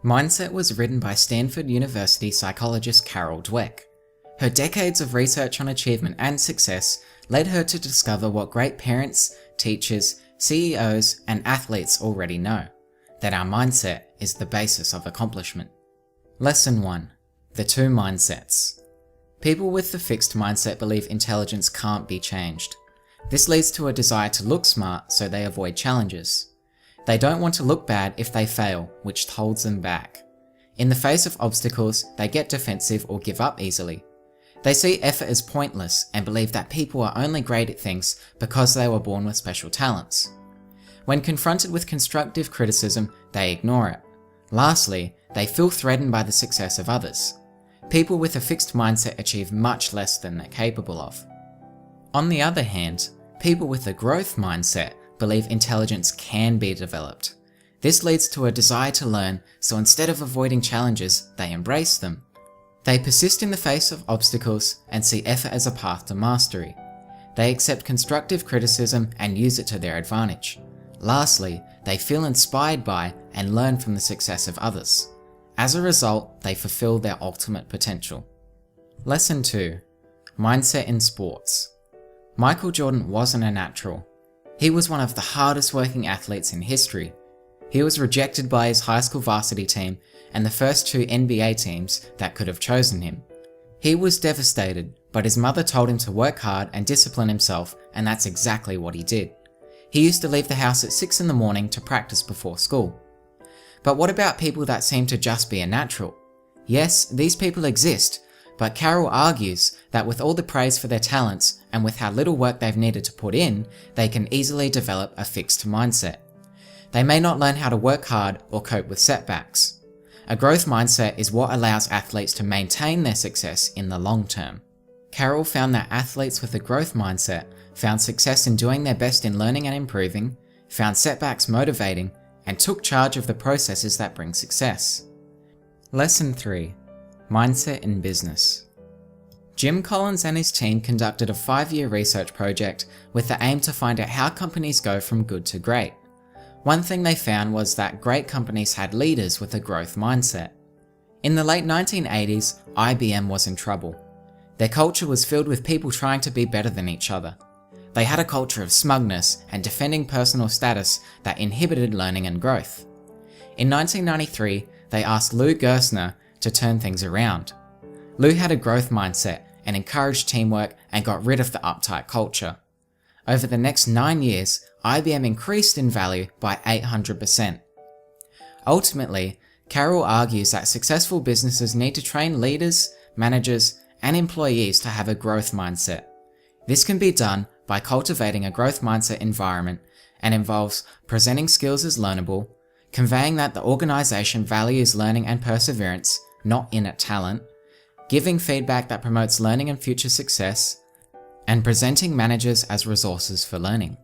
Mindset was written by Stanford University psychologist Carol Dweck. Her decades of research on achievement and success led her to discover what great parents, teachers, CEOs, and athletes already know, that our mindset is the basis of accomplishment. Lesson 1. The two mindsets. People with the fixed mindset believe intelligence can't be changed. This leads to a desire to look smart, so they avoid challenges. They don't want to look bad if they fail, which holds them back. In the face of obstacles, they get defensive or give up easily. They see effort as pointless and believe that people are only great at things because they were born with special talents. When confronted with constructive criticism, they ignore it. Lastly, they feel threatened by the success of others. People with a fixed mindset achieve much less than they're capable of. On the other hand, people with a growth mindset believe intelligence can be developed. This leads to a desire to learn, so instead of avoiding challenges, they embrace them. They persist in the face of obstacles and see effort as a path to mastery. They accept constructive criticism and use it to their advantage. Lastly, they feel inspired by and learn from the success of others. As a result, they fulfill their ultimate potential. Lesson 2. Mindset in sports. Michael Jordan wasn't a natural. He was one of the hardest working athletes in history. He was rejected by his high school varsity team and the first two NBA teams that could have chosen him. He was devastated, but his mother told him to work hard and discipline himself, and that's exactly what he did. He used to leave the house at 6 in the morning to practice before school. But what about people that seem to just be a natural? Yes, these people exist, but Carol argues that with all the praise for their talents and with how little work they've needed to put in, they can easily develop a fixed mindset. They may not learn how to work hard or cope with setbacks. A growth mindset is what allows athletes to maintain their success in the long term. Carol found that athletes with a growth mindset found success in doing their best in learning and improving, found setbacks motivating, and took charge of the processes that bring success. Lesson 3. Mindset in business. Jim Collins and his team conducted a 5-year research project with the aim to find out how companies go from good to great. One thing they found was that great companies had leaders with a growth mindset. In the late 1980s, IBM was in trouble. Their culture was filled with people trying to be better than each other. They had a culture of smugness and defending personal status that inhibited learning and growth. In 1993, they asked Lou Gerstner to turn things around. Lou had a growth mindset and encouraged teamwork and got rid of the uptight culture. Over the next 9 years, IBM increased in value by 800%. Ultimately, Carol argues that successful businesses need to train leaders, managers, and employees to have a growth mindset. This can be done by cultivating a growth mindset environment and involves presenting skills as learnable, conveying that the organization values learning and perseverance, not innate talent, giving feedback that promotes learning and future success, and presenting managers as resources for learning.